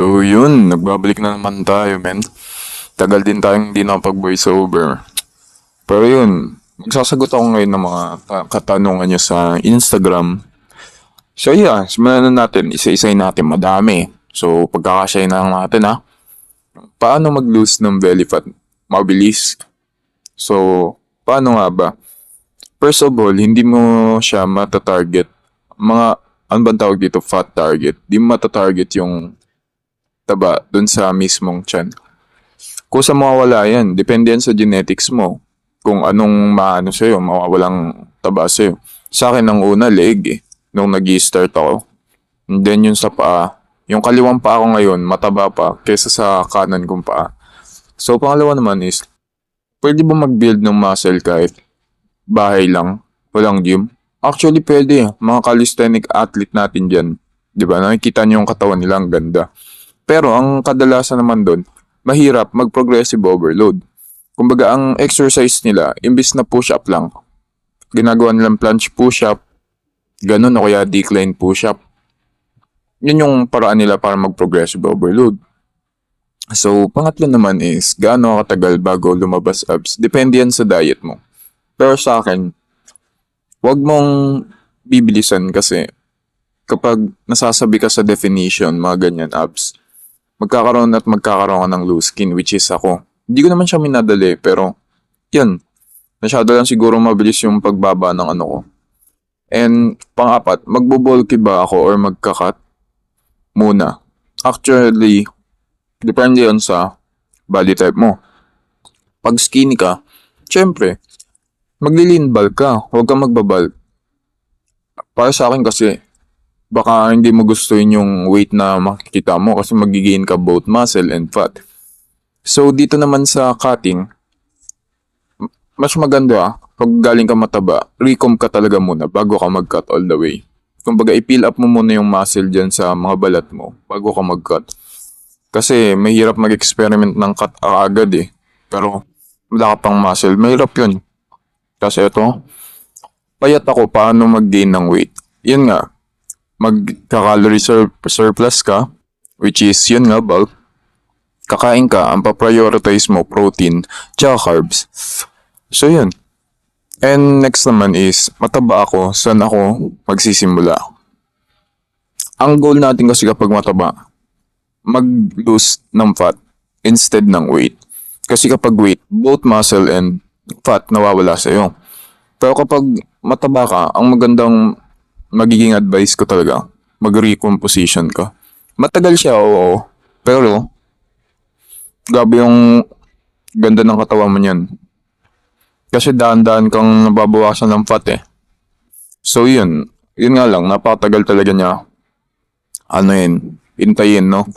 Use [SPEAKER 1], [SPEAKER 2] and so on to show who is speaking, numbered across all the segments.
[SPEAKER 1] So yun, nagbabalik na naman tayo, men. Tagal din tayong hindi nakapag-voice over. Pero yun, magsasagot ako ngayon ng mga katanungan nyo sa Instagram. So yeah, simulan na natin. Isa-isay natin, madami. So pagkakasya na lang natin ha. Paano mag-lose ng belly fat? Mabilis. So, paano nga ba? First of all, hindi mo siya mata-target. Mga, ano ba tawag dito? Fat target. Hindi mo mata-target yung taba dun sa mismong tiyan. Kung sa mawawala yan, depende yan sa genetics mo. Kung anong maano sa'yo, mawawalang taba sa'yo. Sa akin, ang una, leg eh. Nung nag-i-start ako. And then yung sa paa. Yung kaliwang paa ko ngayon, mataba pa kaysa sa kanan kong paa. So, pangalawa naman is, pwede ba mag-build ng muscle kahit bahay lang? Walang gym? Actually, pwede. Mga calisthenic athlete natin dyan. Diba? Nakikita niyo yung katawan nila, ang ganda. Pero ang kadalasan naman doon, mahirap mag-progressive overload. Kumbaga, ang exercise nila, imbis na push-up lang, ginagawa nilang planche push-up, ganun o kaya decline push-up. Yun yung paraan nila para mag-progressive overload. So, pangatlo naman is, gaano katagal bago lumabas abs? Depende yan sa diet mo. Pero sa akin, wag mong bibilisan kasi kapag nasasabi ka sa definition, mga ganyan abs, magkakaroon ka ng loose skin, which is ako. Hindi ko naman siya minadali, pero yun, masyado lang siguro mabilis yung pagbaba ng ano ko. And pang-apat, magbo-bulky ba ako or magkakat? Muna. Actually, depende yun sa body type mo. Pag skinny ka, syempre, magli-lean bulk ka, huwag kang magbabulk. Para sa akin kasi, baka hindi mo gustuhin yung weight na makikita mo kasi magigain ka both muscle and fat. So, dito naman sa cutting, mas maganda pag galing ka mataba, recomb ka talaga muna bago ka mag-cut all the way. Kumbaga, i-peel up mo muna yung muscle dyan sa mga balat mo bago ka mag-cut. Kasi mahirap mag-experiment ng cut agad eh. Pero wala ka pang muscle, mahirap yun. Kasi ito, payat ako paano mag-gain ng weight. Yun nga, magka-calorie surplus ka, which is yun nga bulk. Kakain ka, ang pa-prioritize mo protein, tsaka carbs. So yun. And next naman is, mataba ako, saan ako magsisimula? Ang goal natin kasi kapag mataba, mag-lose ng fat instead ng weight. Kasi kapag weight, both muscle and fat nawawala sa'yo. Pero kapag mataba ka, ang magandang magiging advice ko talaga, mag-recomposition ka. Matagal siya, oo. Pero, grabe yung ganda ng katawan mo niyan. Kasi daan-daan kang nababawasan ng fat eh. So yun, yun nga lang, napakatagal talaga niya. Ano yun, intayin, no?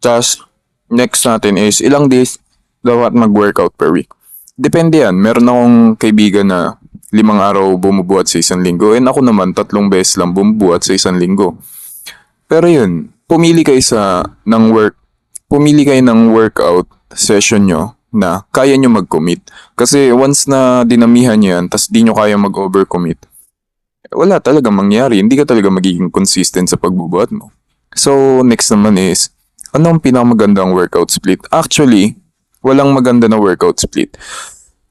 [SPEAKER 1] Tapos, next natin is, ilang days dapat mag-workout per week. Depende yan. Meron akong kaibigan na 5 araw bumubuhat sa isang linggo. And ako naman, 3 beses lang bumubuhat sa isang linggo. Pero yun, pumili kayo ng workout session nyo na kaya nyo mag-commit. Kasi once na dinamihan nyo yan, tas di nyo kaya mag-overcommit, wala talaga mangyari. Hindi ka talaga magiging consistent sa pagbubuhat mo. So, next naman is, anong pinakamagandang workout split? Actually, walang maganda na workout split.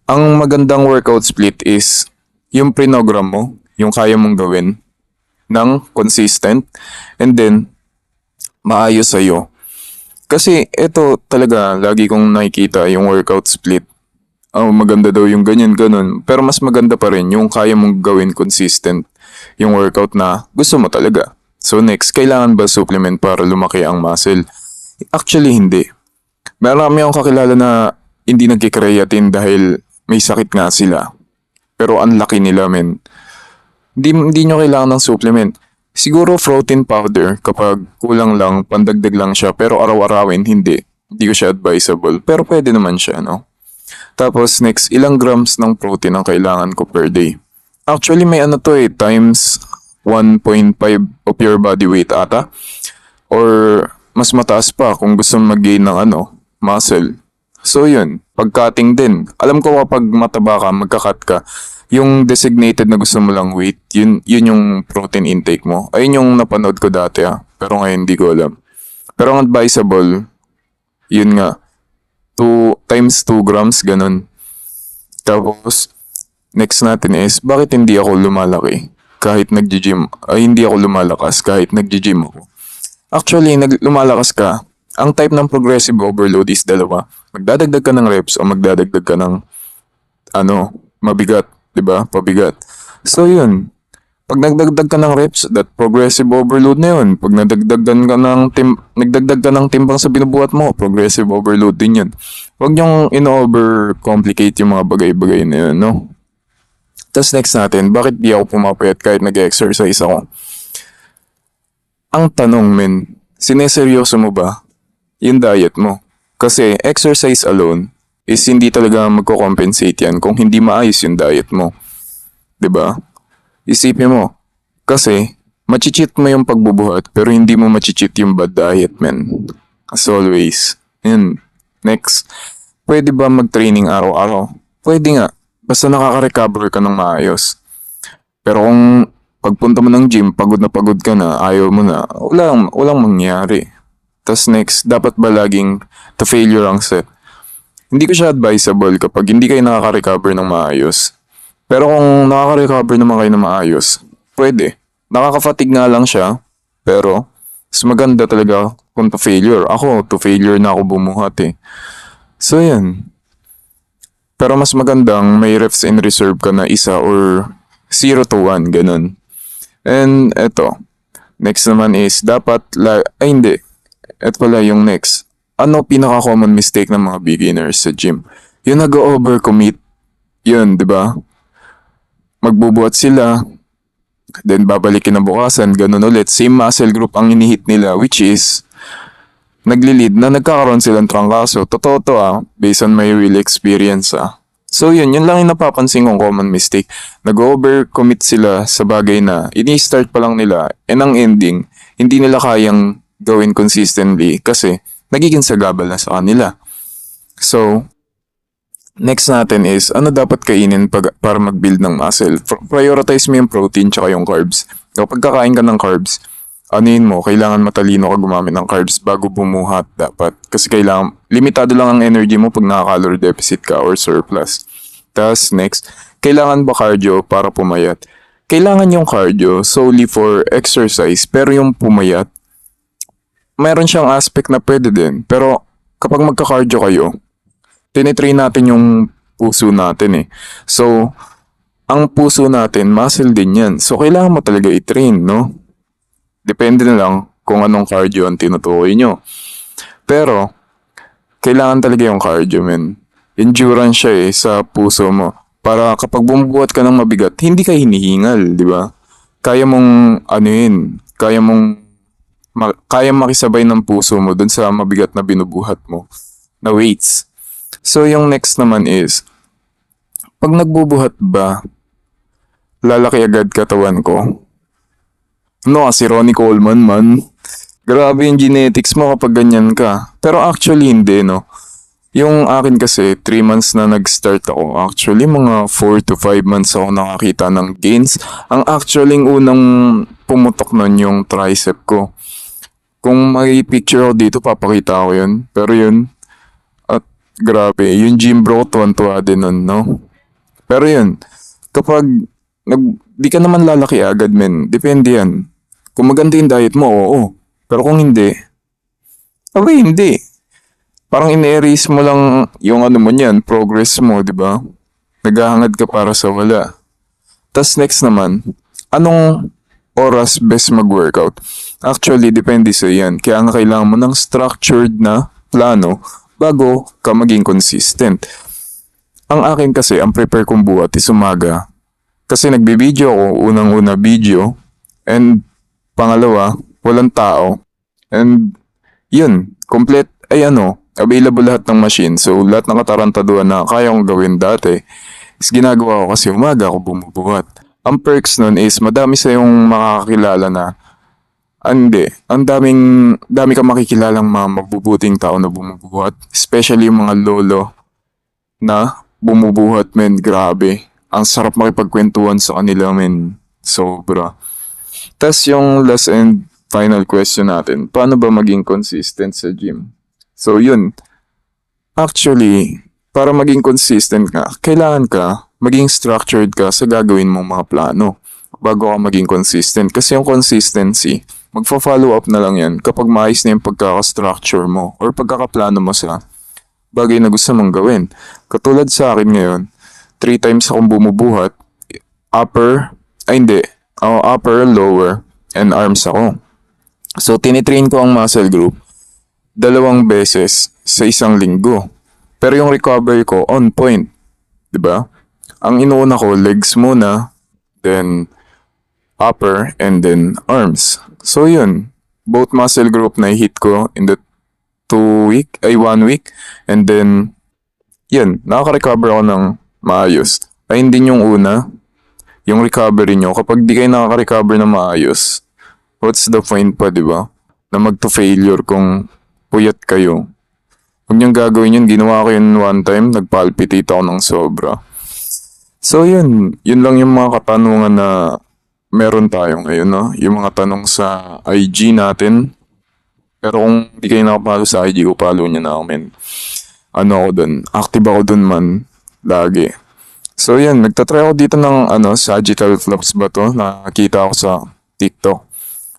[SPEAKER 1] Ang magandang workout split is yung prinogram mo, yung kaya mong gawin ng consistent, and then maayos sa'yo. Kasi ito talaga, lagi kong nakikita yung workout split. Maganda daw yung ganyan, pero mas maganda pa rin yung kaya mong gawin consistent yung workout na gusto mo talaga. So next, kailangan ba supplement para lumaki ang muscle? Actually, hindi. Marami akong kakilala na hindi nagkikreatine dahil may sakit nga sila. Pero ang laki nila, men. Hindi nyo kailangan ng supplement. Siguro protein powder kapag kulang lang, pandagdag lang siya. Pero araw-arawin, hindi. Hindi ko siya advisable. Pero pwede naman siya, no? Tapos next, ilang grams ng protein ang kailangan ko per day? Actually, may ano to eh, times 1.5 of your body weight ata. Or mas mataas pa kung gusto mag-gain ng muscle. So yun, pag-cutting din. Alam ko kapag mataba ka, magka-cut ka, yung designated na gusto mo lang weight, yun yung protein intake mo. Ayun yung napanood ko dati pero ngayon hindi ko alam. Pero ang advisable, yun nga, 2 times 2 grams, ganun. Tapos, next natin is, bakit hindi ako lumalaki kahit nagji-gym? Ay, hindi ako lumalakas kahit nagji-gym ako. Actually, lumalakas ka. Ang type ng progressive overload is dalawa. Magdadagdag ka ng reps o magdadagdag ka ng mabigat, 'di ba? Pabigat. So, yun. Pag nagdagdag ka ng reps, that progressive overload na yun. Pag nagdagdag ka ng timbang sa binubuhat mo, progressive overload din yun. Huwag niyong in-overcomplicate yung mga bagay-bagay na yun, no? Tapos next natin, bakit di ako pumapayat kahit nag-exercise ako? Ang tanong, men, sineseryoso mo ba yung diet mo? Kasi exercise alone is hindi talaga magko-compensate yan kung hindi maayos yung diet mo. 'Di ba? Isipin mo, kasi machichit mo yung pagbubuhat pero hindi mo machichit yung bad diet, men. As always. Yun. Next, pwede ba mag-training araw-araw? Pwede nga, basta nakaka-recover ka ng maayos. Pero kung pagpunta mo ng gym, pagod ka na, ayaw mo na, walang mangyari. Tapos next, dapat ba laging to failure ang set? Hindi ko siya advisable kapag hindi kayo nakaka-recover ng maayos. Pero kung nakaka-recover naman kayo ng maayos, pwede. Nakaka-fatigue nga lang siya, pero mas maganda talaga kung to failure. Ako, to failure na ako bumuhat eh. So yan. Pero mas magandang may reps in reserve ka na isa or 0 to 1, ganun. And eto, next naman is dapat, hindi. Eto pala yung next. Ano pinaka-common mistake ng mga beginners sa gym? Yung nag-overcommit. Yun, di ba? Magbubuhat sila, then babalik kinabukasan, ganun ulit. Same muscle group ang inihit nila, which is nagli-lead na nagkakaroon silang trangkaso. Totoo to based on my real experience So yun lang yung napapansin kong common mistake. Nag-overcommit sila sa bagay na ini-start pa lang nila, and ang ending, hindi nila kayang gawin consistently kasi nagiging sagabal na sa kanila. So, next natin is, ano dapat kainin para mag-build ng muscle? Prioritize mo yung protein tsaka yung carbs. Kapag kakain ka ng carbs, kailangan matalino ka gumamit ng carbs bago bumuhat dapat. Kasi limitado lang ang energy mo pag naka-calorie deficit ka or surplus. Tapos next, kailangan ba cardio para pumayat? Kailangan yung cardio solely for exercise, pero yung pumayat, mayroon siyang aspect na pwede din. Pero kapag magka-cardio kayo, tinitrain natin yung puso natin eh. So, ang puso natin, muscle din yan. So, kailangan mo talaga i-train, no? Depende na lang kung anong cardio ang tinutukoy nyo. Pero, kailangan talaga yung cardio, men. Endurance siya sa puso mo. Para kapag bumubuhat ka ng mabigat, hindi ka hinihingal, di ba? Kaya mong, kaya makisabay ng puso mo dun sa mabigat na binubuhat mo na weights. So, yung next naman is, pag nagbubuhat ba, lalaki agad katawan ko? Si Ronnie Coleman man. Grabe yung genetics mo kapag ganyan ka. Pero actually hindi, no? Yung akin kasi, 3 months na nag-start ako. Actually, mga 4 to 5 months ako nakakita ng gains. Ang actually unang pumutok nun yung tricep ko. Kung may picture ako dito, papakita ko yun. Pero yun, at grabe, yung gym bro, tuwan-tuwa din nun, no? Pero yun, kapag di ka naman lalaki agad, men. Depende yan. Kung maganda yung diet mo, oo. Pero kung hindi, hindi. Parang in-erase mo lang yung progress mo, di ba? Naghahangad ka para sa wala. Tas next naman, anong oras best mag-workout? Actually, depende sa yan. Kaya nga kailangan mo ng structured na plano bago ka maging consistent. Ang akin kasi, ang prepare kong buhat is umaga. Kasi nagbe-video ako, unang-una video, and pangalawa, walang tao. And yun, available lahat ng machine. So lahat ng katarantaduhan na kaya kong gawin dati is ginagawa ko kasi umaga ako bumubuhat. Ang perks nun is madami sa yung makakakilala na ang dami ka makikilalang mga mabubuting tao na bumubuhat. Especially yung mga lolo na bumubuhat, men, grabe. Ang sarap makipagkwentuhan sa kanila, men. Sobra. Tas yung last and final question natin, paano ba maging consistent sa gym? So yun, actually, para maging consistent ka, kailangan ka maging structured ka sa gagawin mong mga plano bago ka maging consistent. Kasi yung consistency, magfa-follow up na lang yan kapag maayos na yung pagkaka-structure mo or pagkakaplano mo sa bagay na gusto mong gawin. Katulad sa akin ngayon, 3 times akong bumubuhat, upper, upper, lower, and arms ako. So, tinitrain ko ang muscle group 2 beses sa isang linggo. Pero yung recovery ko, on point. 'Di ba? Ang inuuna ko, legs muna, then upper, and then arms. So, yun. Both muscle group na hit ko in the 1 week. And then, yun, nakaka-recover ako ng maayos. Ayun din yung una, yung recovery nyo. Kapag di kayo nakaka-recover ng maayos, what's the point pa, di ba? Na mag-to-failure kung puyat kayo. Huwag niyong gagawin yun. Ginawa ko yun one time, nagpalpitate ako ng sobra. So yun, yun lang yung mga katanungan na meron tayo ngayon, no? Yung mga tanong sa IG natin. Pero kung di kayo nakapalo sa IG ko, follow niyo na ako, men. Ano ako dun? Active ako dun, man. Lagi. So yan, nagtatry ako dito ng sagittal flaps ba to? Nakakita ako sa TikTok.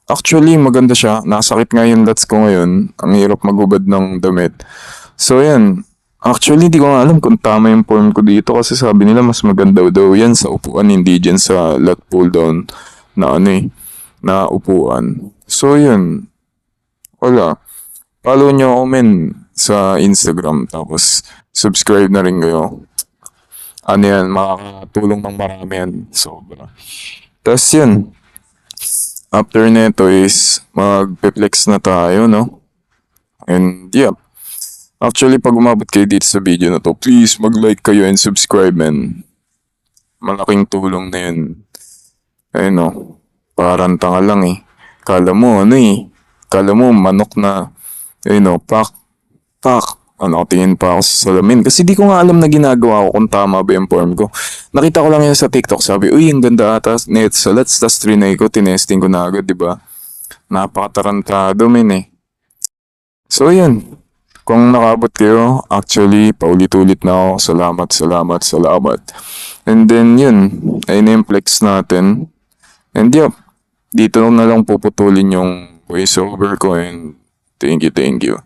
[SPEAKER 1] Actually, maganda siya. Nasakit nga yung lats ko ngayon. Ang hirap maghubad ng damit. So yan. Actually, di ko nga alam kung tama yung form ko dito kasi sabi nila mas maganda daw yan sa upuan, hindi dyan sa lat pull down na na upuan. So yun. Wala. Follow nyo ako, men, sa Instagram. Tapos, subscribe na rin kayo. Ano yan, makakatulong ng marami yan. Sobra. Tapos yun. After neto is, magpe-flex na tayo, no? And, yeah. Actually, pag umabot kayo dito sa video na to, please mag-like kayo and subscribe, man. Malaking tulong na yun. Ayun, no? Parang tanga lang, eh. Kala mo manok na, pak. Tingin pa ako sa salamin. Kasi di ko nga alam na ginagawa ko kung tama ba yung form ko. Nakita ko lang yun sa TikTok. Sabi, uy, ang ganda ata net salats. Tas trinay ko, tinesting ko na agad, di ba? Napakatarantado, men, eh. So, yun. Kung nakabot kayo, actually, paulit-ulit na ako. Salamat. And then, yun. Ayun na yung flex natin. And, yep. Dito na lang puputulin yung voiceover ko and thank you.